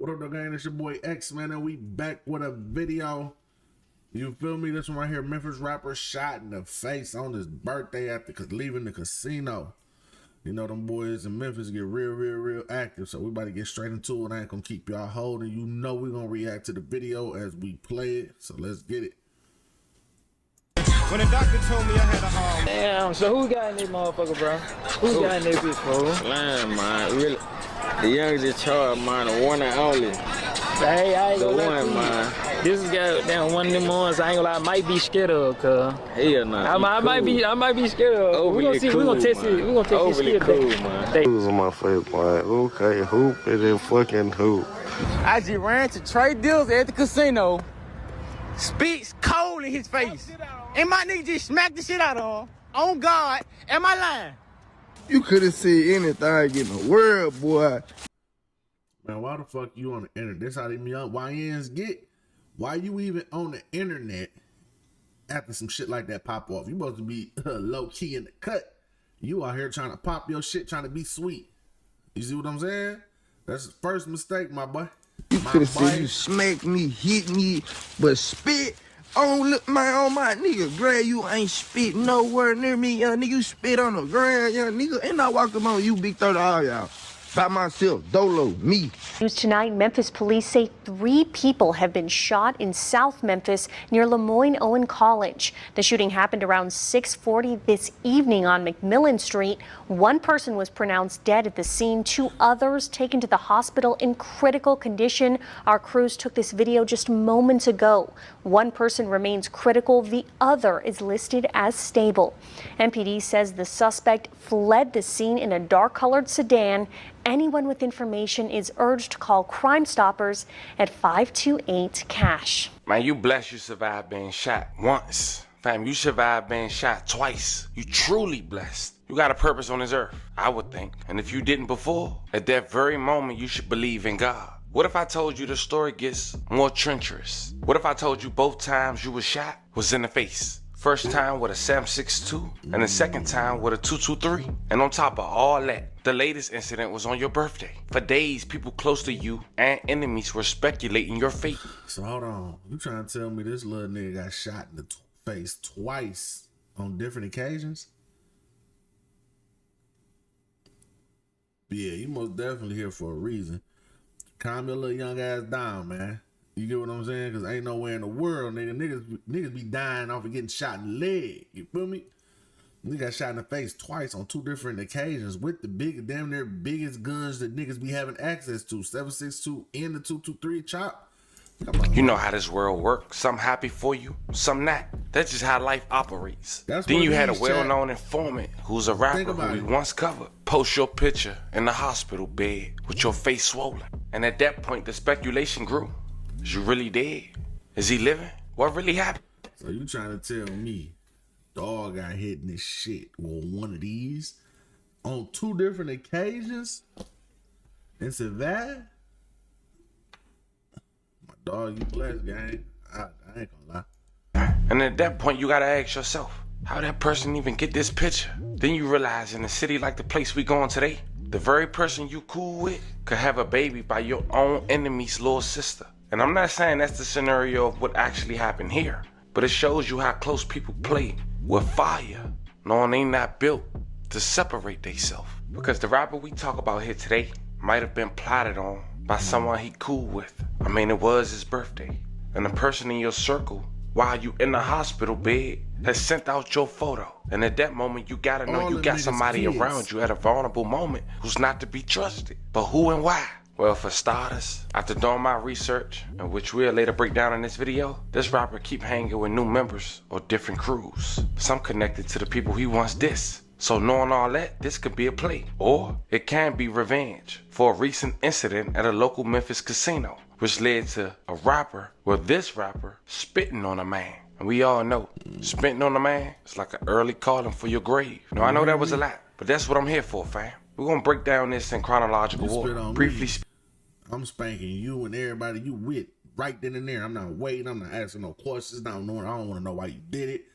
What up, gang? It's your boy X, man, and we back with a video. You feel me? This one right here, Memphis rapper shot in the face on his birthday after leaving the casino. You know, them boys in Memphis get real active, so we about to get straight into it. I ain't gonna keep y'all holding. You know we gonna react to the video as we play it, so let's get it. When the doctor told me I had a heart. Damn, so who got in this motherfucker, bro? Who got in this bitch, bro? Line, man, really. The youngest child, man, the one and only. Hey, I ain't gonna lie to you. Man. This is goddamn one of them ones I ain't gonna lie, I might be scared of, cuz. Hell no. I might be scared of. We gonna see, we gonna test it. We gonna test his skill, man. Who's on my favorite boy? Okay, hoop it and fucking hoop. I just ran to Trey deals at the casino. Spits cold in his face. And my nigga just smacked the shit out of him. On God, am I lying? You couldn't see anything in the world, boy. Man, why the fuck you on the internet? That's how them young YNs get. Why you even on the internet after some shit like that pop off? You supposed to be low key in the cut. You out here trying to pop your shit, trying to be sweet. You see what I'm saying? That's the first mistake, my boy. You could have seen you smack me, hit me, but spit on my nigga. Grab, you ain't spit nowhere near me, young nigga. You spit on the ground, young nigga. And I walk on you, big 30, all y'all. By myself, Dolo, me. News tonight, Memphis police say 3 people have been shot in South Memphis near Lemoyne-Owen College. The shooting happened around 6:40 this evening on McMillan Street. 1 person was pronounced dead at the scene, 2 others taken to the hospital in critical condition. Our crews took this video just moments ago. 1 person remains critical, the other is listed as stable. MPD says the suspect fled the scene in a dark-colored sedan. Anyone with information is urged to call Crime Stoppers at 528-CASH. Man, you blessed you survived being shot once. Fam, you survived being shot twice. You truly blessed. You got a purpose on this earth, I would think. And if you didn't before, at that very moment, you should believe in God. What if I told you the story gets more treacherous? What if I told you both times you were shot was in the face? First time with a 7.62 and the second time with a 2.23. And on top of all that, the latest incident was on your birthday. For days, people close to you and enemies were speculating your fate. So hold on, you trying to tell me this little nigga got shot in the face twice on different occasions? Yeah, you most definitely here for a reason. Calm your little young ass down, man. You get what I'm saying? Because ain't nowhere in the world, niggas be dying off of getting shot in the leg. You feel me? Nigga got shot in the face twice on 2 different occasions with the damn near biggest guns that niggas be having access to. 7.62 and the 2.23 chop. Come on. You know how this world works. Some happy for you, some not. That's just how life operates. Then you had a well-known informant who's a rapper who we once covered. Post your picture in the hospital bed with your face swollen. And at that point, the speculation grew. Is you really dead? Is he living? What really happened? So you trying to tell me dog got hit in this shit with one of these on 2 different occasions and survived? My dog, you blessed, gang. I ain't gonna lie. And at that point, you gotta ask yourself, how that person even get this picture? Then you realize in a city like the place we going today, the very person you cool with could have a baby by your own enemy's little sister. And I'm not saying that's the scenario of what actually happened here, but it shows you how close people play with fire, knowing they not built to separate themselves. Because the rapper we talk about here today might have been plotted on by someone he cool with. I mean, it was his birthday, and the person in your circle, while you in the hospital bed, has sent out your photo. And at that moment, you gotta know you got somebody around you at a vulnerable moment who's not to be trusted. But who and why? Well, for starters, after doing my research, and which we'll later break down in this video, this rapper keep hanging with new members or different crews. Some connected to the people he once dissed. So knowing all that, this could be a play. Or it can be revenge for a recent incident at a local Memphis casino, which led to a rapper, this rapper, spitting on a man. And we all know, spitting on a man is like an early calling for your grave. Now, I know that was a lot, but that's what I'm here for, fam. We're gonna break down this in chronological order. Briefly I'm spanking you and everybody you with right then and there. I'm not waiting. I'm not asking no questions. I don't want to know why you did it.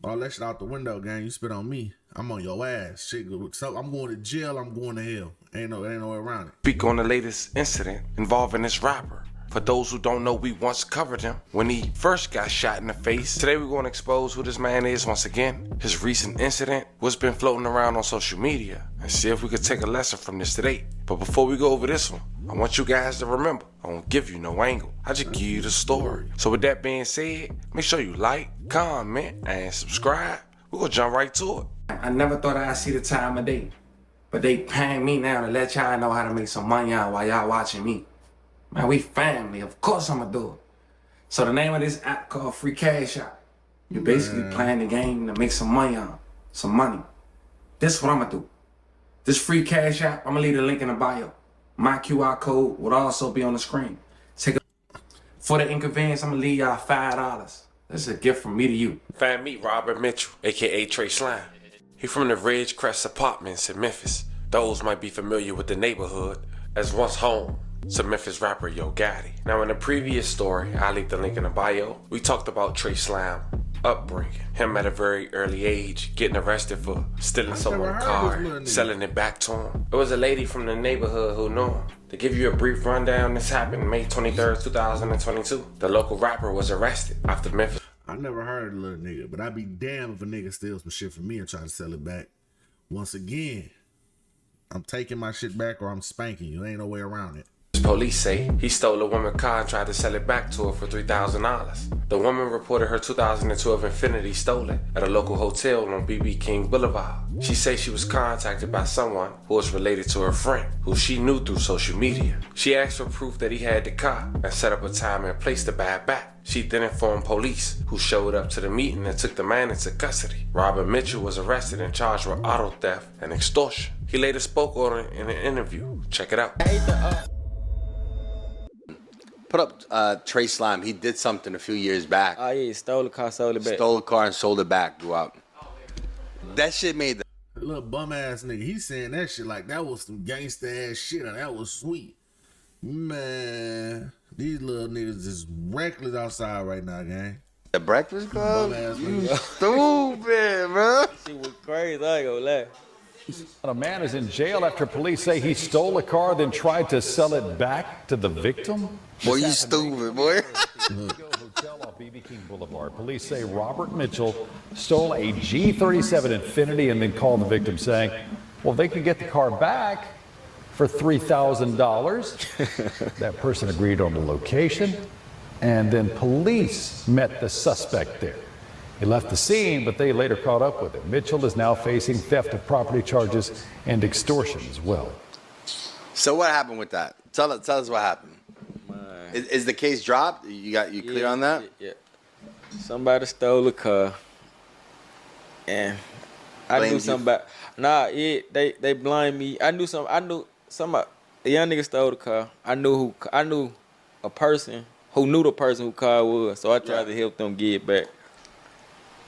All that shit out the window, gang. You spit on me, I'm on your ass. Shit, so I'm going to jail. I'm going to hell. Ain't no way around it. Speak on the latest incident involving this rapper. For those who don't know, we once covered him when he first got shot in the face. Today we're going to expose who this man is once again, his recent incident, what's been floating around on social media, and see if we could take a lesson from this today. But before we go over this one, I want you guys to remember, I don't give you no angle. I just give you the story. So with that being said, make sure you like, comment, and subscribe. We're going to jump right to it. I never thought I'd see the time of day, but they paying me now to let y'all know how to make some money out while y'all watching me. Man, we family. Of course I'ma do it. So the name of this app called Free Cash App. You're basically playing the game to make some money on, some money. This is what I'ma do. This Free Cash App, I'ma leave the link in the bio. My QR code would also be on the screen. For the inconvenience, I'ma leave y'all $5. This is a gift from me to you. Fan meet Robert Mitchell, aka Trey Line. He from the Ridgecrest Apartments in Memphis. Those might be familiar with the neighborhood as once home to Memphis rapper Yo Gotti. Now in the previous story, I'll leave the link in the bio, we talked about Trey Line upbringing. Him at a very early age, getting arrested for stealing someone's car, selling it back to him. It was a lady from the neighborhood who knew him. To give you a brief rundown, this happened May 23rd, 2022. The local rapper was arrested after Memphis. I never heard of a little nigga, but I'd be damned if a nigga steals some shit from me and try to sell it back. Once again, I'm taking my shit back or I'm spanking you. Ain't no way around it. Police say he stole a woman's car and tried to sell it back to her for $3,000. The woman reported her 2012 Infiniti stolen at a local hotel on BB King Boulevard. She says she was contacted by someone who was related to her friend, who she knew through social media. She asked for proof that he had the car and set up a time and place to buy it back. She then informed police, who showed up to the meeting and took the man into custody. Robert Mitchell was arrested and charged with auto theft and extortion. He later spoke on it in an interview. Check it out. Put up Trey Line. He did something a few years back. Oh, yeah, he stole the car, sold it back. Stole the car and sold it back throughout. That shit made the little bum ass nigga. He's saying that shit like that was some gangsta ass shit and that was sweet. Man, these little niggas is reckless outside right now, gang. The Breakfast Club? Bum ass You nigga. stupid, bro. She was crazy, I ain't gonna lie. A man is in jail after police say he stole a car, then tried to sell it back to the victim. Boy, you stupid, boy. Hotel off BB King Boulevard. Police say Robert Mitchell stole a G37 Infiniti and then called the victim saying, well, they could get the car back for $3,000. That person agreed on the location, and then police met the suspect there. He left the scene, but they later caught up with him. Mitchell is now facing theft of property charges and extortion as well. So what happened with that? Tell us what happened. Is the case dropped? You clear on that? Yeah. Somebody stole the car, and I knew something about. Nah, they blind me. I knew somebody. A young nigga stole the car. I knew a person who knew the person who car it was. So I tried to help them get it back.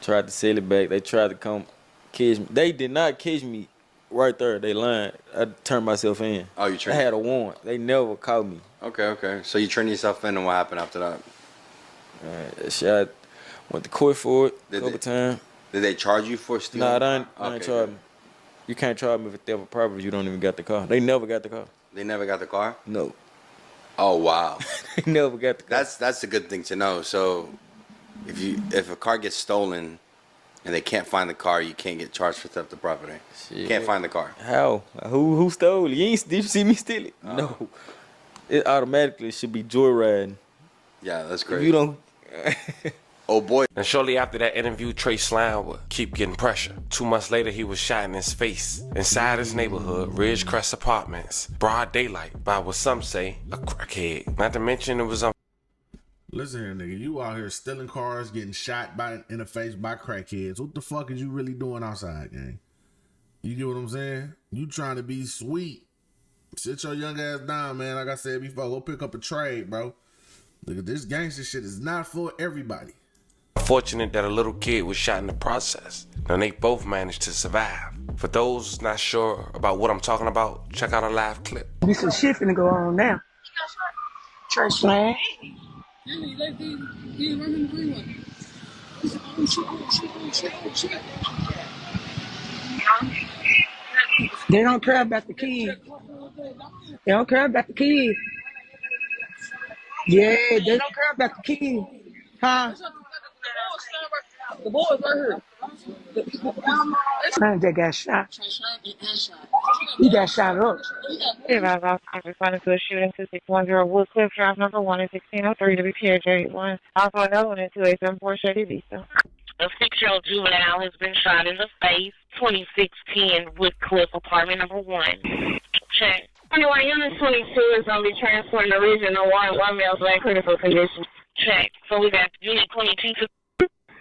Tried to sell it back. They tried to come catch me. They did not catch me right there. They lied. I turned myself in. Oh, you turned? I had a warrant. They never caught me. Okay. So you turned yourself in, and what happened after that? Shit, I went to court for it a couple times. Did they charge you for stealing? Nah, they ain't charge me. You can't charge me for theft of property. You don't even got the car. They never got the car. They never got the car? No. Oh, wow. They never got the car. That's a good thing to know. So if a car gets stolen and they can't find the car, you can't get charged for theft of property. Shit. You can't find the car. How? Who stole it? Did you see me steal it? Oh. No. It automatically should be joyriding. Yeah, that's great. If you don't. Oh boy. And shortly after that interview, Trey Line would keep getting pressure. 2 months later, he was shot in his face inside his neighborhood, Ridgecrest Apartments, broad daylight, by what some say a crackhead. Not to mention it was Listen here, nigga. You out here stealing cars, getting shot in the face by crackheads. What the fuck is you really doing outside, gang? You get what I'm saying? You trying to be sweet. Sit your young ass down, man. Like I said before, go pick up a trade, bro. Look at this gangster shit is not for everybody. Fortunate that a little kid was shot in the process, and they both managed to survive. For those not sure about what I'm talking about, check out a live clip. There's some shit finna go on now. Trey Line. They don't care about the kids. They don't care about the kids. Yeah, they don't care about the kids. Huh? The boys right here. Man, they got shot. He got shot up. Hey, I responded to a shooting 2610 Woodcliff Drive, number 1 in 1603 WPH81. Also another one in 2874 Shady Vista. A 6-year-old juvenile has been shot in the face, 2610 Woodcliff, apartment number 1. Check. Anyway, unit 22 is going to be transporting the regional 1 male's in critical condition. Check. So we got unit 22 to...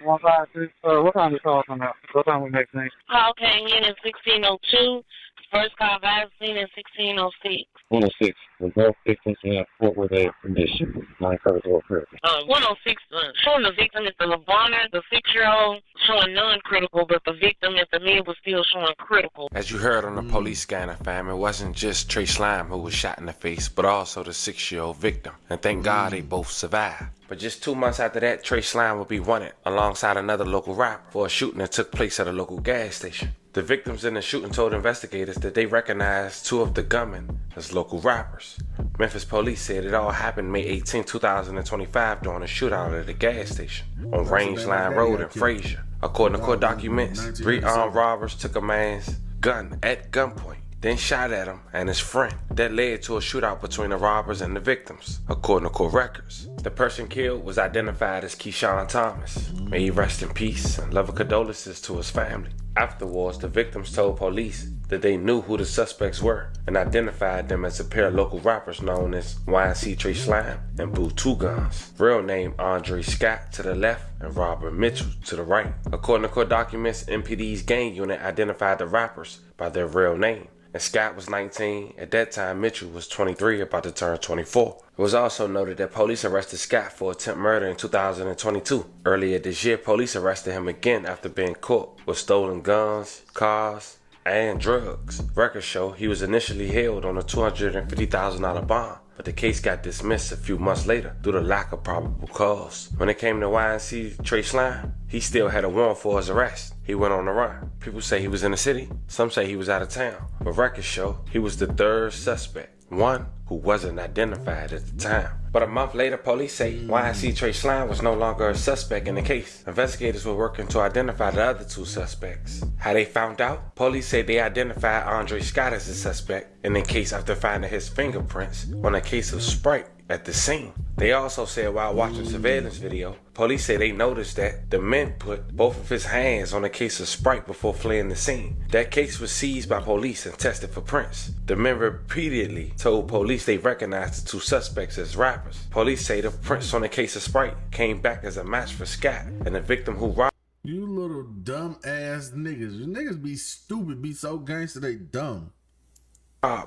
156, what time you call from that? What time we make things? Call came in at 1602. First call back seen in 1606. 106. The both victims in Fort Worth condition. 934 critical. 106, showing the victim is the Lavonner, the 6-year-old, showing non-critical, but the victim at the mid was still showing critical. As you heard on the police scanner, fam, it wasn't just Trey Line who was shot in the face, but also the 6-year-old victim. And thank God they both survived. But just 2 months after that, Trey Line would be wanted alongside another local rapper for a shooting that took place at a local gas station. The victims in the shooting told investigators that they recognized 2 of the gunmen as local rappers. Memphis police said it all happened May 18, 2025 during a shootout at a gas station on Rangeline Road in Frazier. According to court documents, 3 armed robbers took a man's gun at gunpoint, then shot at him and his friend. That led to a shootout between the robbers and the victims, according to court records. The person killed was identified as Keyshawn Thomas. May he rest in peace and love and condolences to his family. Afterwards, the victims told police that they knew who the suspects were and identified them as a pair of local rappers known as YNC Trey Slime and Boo Two Guns. Real name Andre Scott to the left and Robert Mitchell to the right. According to court documents, MPD's gang unit identified the rappers by their real name. And Scott was 19. At that time, Mitchell was 23, about to turn 24. It was also noted that police arrested Scott for attempt murder in 2022. Earlier this year, police arrested him again after being caught with stolen guns, cars, and drugs. Records show he was initially held on a $250,000 bond, but the case got dismissed a few months later due to lack of probable cause. When it came to YNC Trey Slime, he still had a warrant for his arrest. He went on the run. People say he was in the city, some say he was out of town, but records show he was the 3rd suspect, one who wasn't identified at the time. But a month later, police say YNC Trey Slime was no longer a suspect in the case. Investigators were working to identify the other 2 suspects. How they found out? Police say they identified Andre Scott as a suspect in the case after finding his fingerprints on a case of Sprite at the scene. They also said while watching surveillance video, police say they noticed that the men put both of his hands on a case of Sprite before fleeing the scene. That case was seized by police and tested for prints. The men repeatedly told police they recognized the 2 suspects as rappers. Police say the prints on the case of Sprite came back as a match for Scott and the victim who robbed. You little dumb ass niggas. You niggas be stupid, be so gangster they dumb.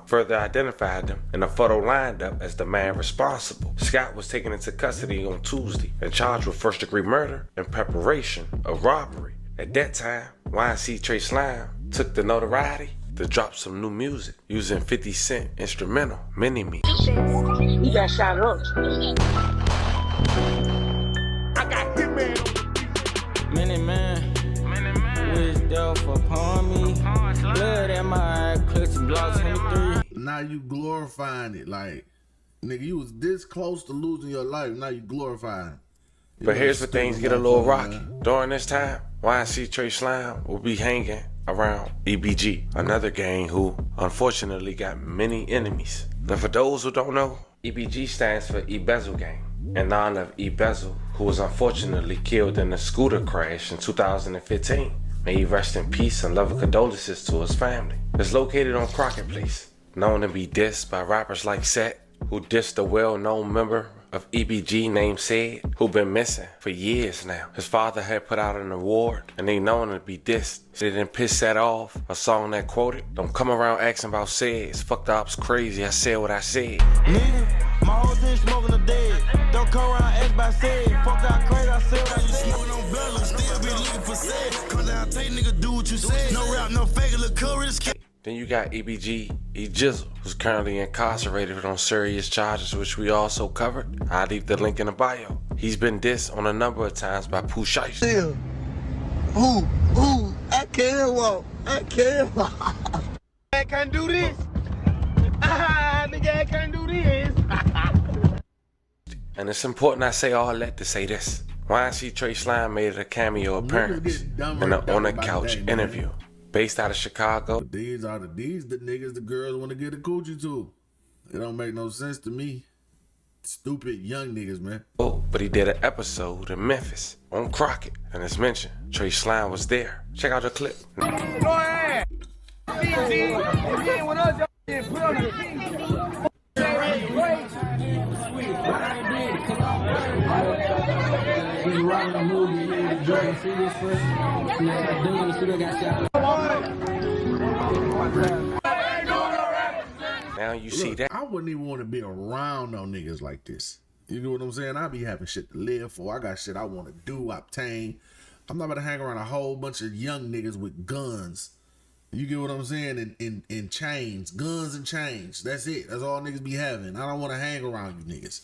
Further identified them and a photo lined up as the man responsible. Scott was taken into custody on Tuesday and charged with 1st-degree murder and preparation of robbery. At that time, YNC Trey Slime took the notoriety to drop some new music using 50 Cent instrumental, Mini Me. He got shot up. I got Hitman. Many man, wish death upon me. Blood in my eye, clutch block 23. Now you glorifying it. Like, nigga, you was this close to losing your life. Now you glorifying it. But here's where things get a little rocky. During this time, YNC Trey Slime will be hanging around EBG, another gang who unfortunately got many enemies. Now for those who don't know, EBG stands for Embezzle Gang, in honor of Embezzle, who was unfortunately killed in a scooter crash in 2015. May he rest in peace and love and condolences to his family. It's located on Crockett Place, known to be dissed by rappers like Set, who dissed a well-known member of EBG named Sid, who been missing for years now. His father had put out an award and they known to be dissed. So they didn't piss that off, a song that quoted, "Don't come around asking about Sids, fuck the ops crazy, I said what I said." Nigga, my whole thing smoking the dead. Don't come around asking about Sid, fuck the ops crazy, I said what I said. Smoking on Bella, still be looking for Sid. Come down, take nigga, do what you said. No rap, no fake, look courage. Then you got EBG, E-Jizzle, who's currently incarcerated on serious charges, which we also covered. I'll leave the link in the bio. He's been dissed on a number of times by Pooh Shiesty. Ooh, I can't walk. I can't walk. I can't do this. ass can't do this. And it's important I say all that to say this. YNC Trey Line made a cameo appearance in an On the Couch interview based out of Chicago. But these the niggas the girls want to get a coochie to. It don't make no sense to me. Stupid young niggas, man. Oh, but he did an episode in Memphis on Crockett. And as mentioned, Trey Line was there. Check out the clip. Go ahead. Put on the Now you see that. I wouldn't even want to be around no niggas like this. You know what I'm saying? I be having shit to live for. I got shit I want to do, obtain. I'm not about to hang around a whole bunch of young niggas with guns. You get what I'm saying? In chains. Guns and chains. That's it. That's all niggas be having. I don't want to hang around you niggas.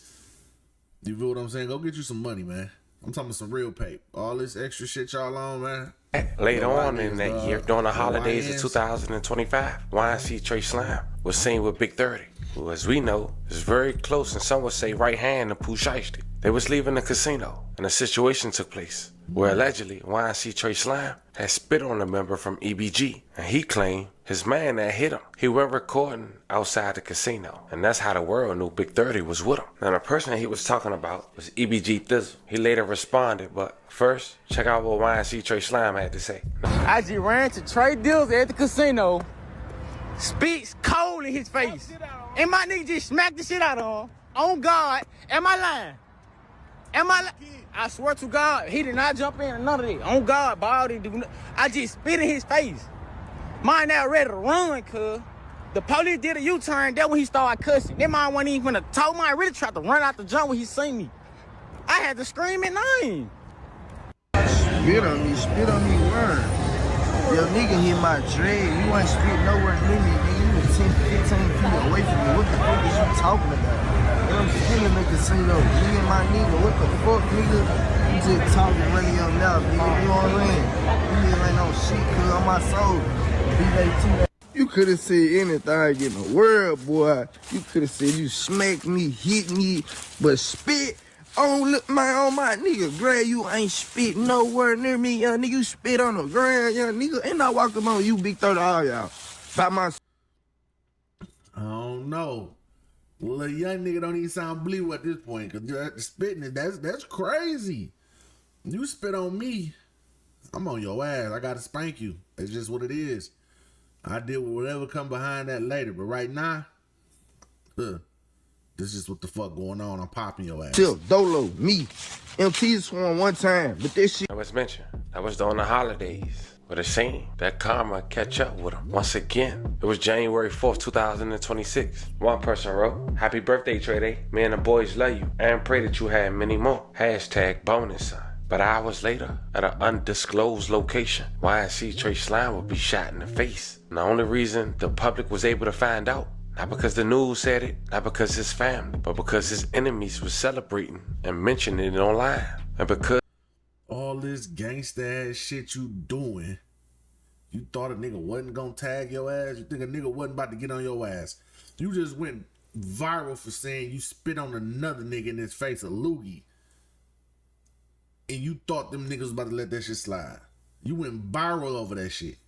You feel what I'm saying? Go get you some money, man. I'm talking some real paper. All this extra shit y'all on, man. Later on in that year, during the holidays of 2025, YNC Trey Line was seen with Big 30, who, as we know, is very close and some would say right hand to Pooh Shiesty. They was leaving the casino, and a situation took place where allegedly YNC Trey Line had spit on a member from EBG, and he claimed his man that hit him. He went recording outside the casino, and that's how the world knew Big 30 was with him. Now the person that he was talking about was EBG Thizzle. He later responded, but first, check out what YNC Trey Line had to say. I just ran to Trey Deals at the casino, spits cold in his face, and my nigga just smacked the shit out of him. On God, am I lying? I swear to God, he did not jump in or none of that. On God, ball didn't do nothing. I just spit in his face. Mine now ready to run, cuz. The police did a U-turn. That's when he started cussing. That man wasn't even gonna talk. Mine really tried to run out the jump when he seen me. I had to scream at 9. Spit on me, word. Yo, nigga hit my dread. You ain't spit nowhere near me, nigga. You was 10, 15 feet away from me. What the fuck is you talking about? I'm still in the casino. Me and my nigga, what the fuck, nigga? You just talking, running your mouth, nigga. You know what I mean? You nigga ain't no shit, cuz on my soul. B-A-T. You could have said anything in the world, boy. You could have said you smacked me, hit me, but spit on my nigga. Grab, you ain't spit nowhere near me, young nigga. You spit on the ground, young nigga. And I walk up on you, Big 30, all y'all. By my. I don't know. Well, a young nigga don't even sound blue at this point, because spitting, that's crazy. You spit on me, I'm on your ass. I gotta spank you. It's just what it is. I deal with whatever come behind that later, but right now, this is what the fuck going on. I'm popping your ass. Chill, Dolo, me, MT sworn one time, but this shit. I was mentioned, that was during the holidays. But it seemed that karma catch up with him once again. It was January 4th, 2026. One person wrote, "Happy birthday, Trey Day. Me and the boys love you and pray that you have many more. #bonus sign." But hours later, at an undisclosed location, YNC Trey Line would be shot in the face. And the only reason the public was able to find out, not because the news said it, not because his family, but because his enemies were celebrating and mentioning it online. And because all this gangsta ass shit you doing, you thought a nigga wasn't gonna tag your ass? You think a nigga wasn't about to get on your ass? You just went viral for saying you spit on another nigga in his face, a loogie. And you thought them niggas was about to let that shit slide. You went viral over that shit.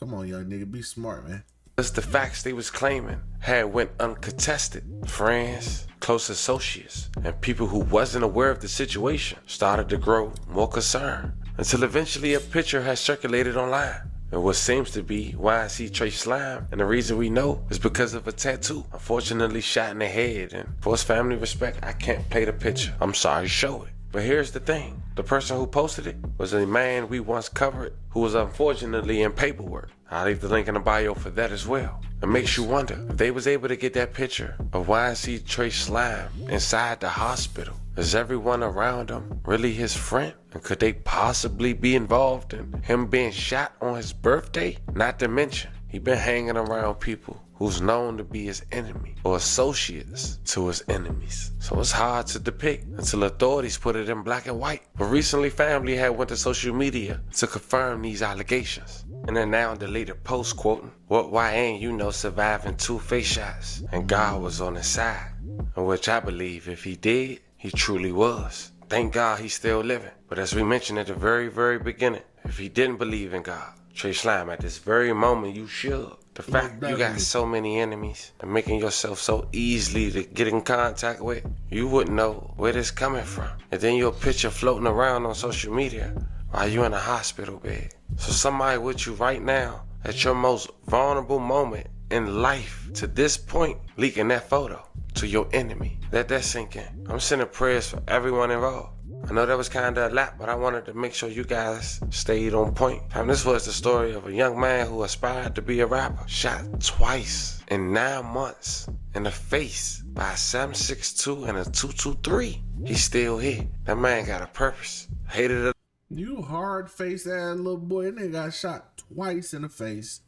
Come on, young nigga, be smart, man. the facts they was claiming had went uncontested. Friends, close associates, and people who wasn't aware of the situation started to grow more concerned until eventually a picture has circulated online. And what seems to be YNC Trey Line, and the reason we know is because of a tattoo, unfortunately shot in the head. And for his family respect, I can't play the picture. I'm sorry, show it. But here's the thing. The person who posted it was a man we once covered who was unfortunately in paperwork. I'll leave the link in the bio for that as well. It makes you wonder if they was able to get that picture of YNC Trey Line inside the hospital. Is everyone around him really his friend? And could they possibly be involved in him being shot on his birthday? Not to mention, he been hanging around people who who's known to be his enemy or associates to his enemies. So it's hard to depict until authorities put it in black and white. But recently, family had went to social media to confirm these allegations. And then now deleted post quoting, why ain't you know surviving 2 face shots? And God was on his side. In which I believe if he did, he truly was. Thank God he's still living. But as we mentioned at the very, very beginning, if he didn't believe in God, Trey Slime, at this very moment, you should. The fact you got so many enemies and making yourself so easily to get in contact with, you wouldn't know where this coming from. And then your picture floating around on social media while you in a hospital bed. So somebody with you right now at your most vulnerable moment in life to this point, leaking that photo to your enemy. Let that sink in. I'm sending prayers for everyone involved. I know that was kind of a lot, but I wanted to make sure you guys stayed on point. This was the story of a young man who aspired to be a rapper, shot twice in 9 months in the face by a 7.62 and a 2.23. He's still here. That man got a purpose. Hated it. You hard-faced ass little boy. That nigga got shot twice in the face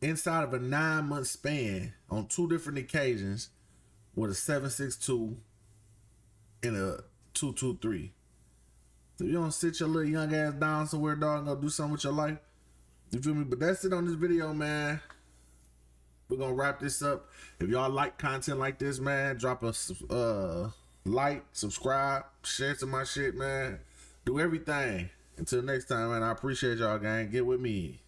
inside of a 9-month span on 2 different occasions with a 7.62 and a 2.23. If you don't sit your little young ass down somewhere, dog, and go do something with your life, you feel me? But that's it on this video, man. We're gonna wrap this up. If y'all like content like this, man, drop a like, subscribe, share some of my shit, man. Do everything. Until next time, man, I appreciate y'all, gang. Get with me.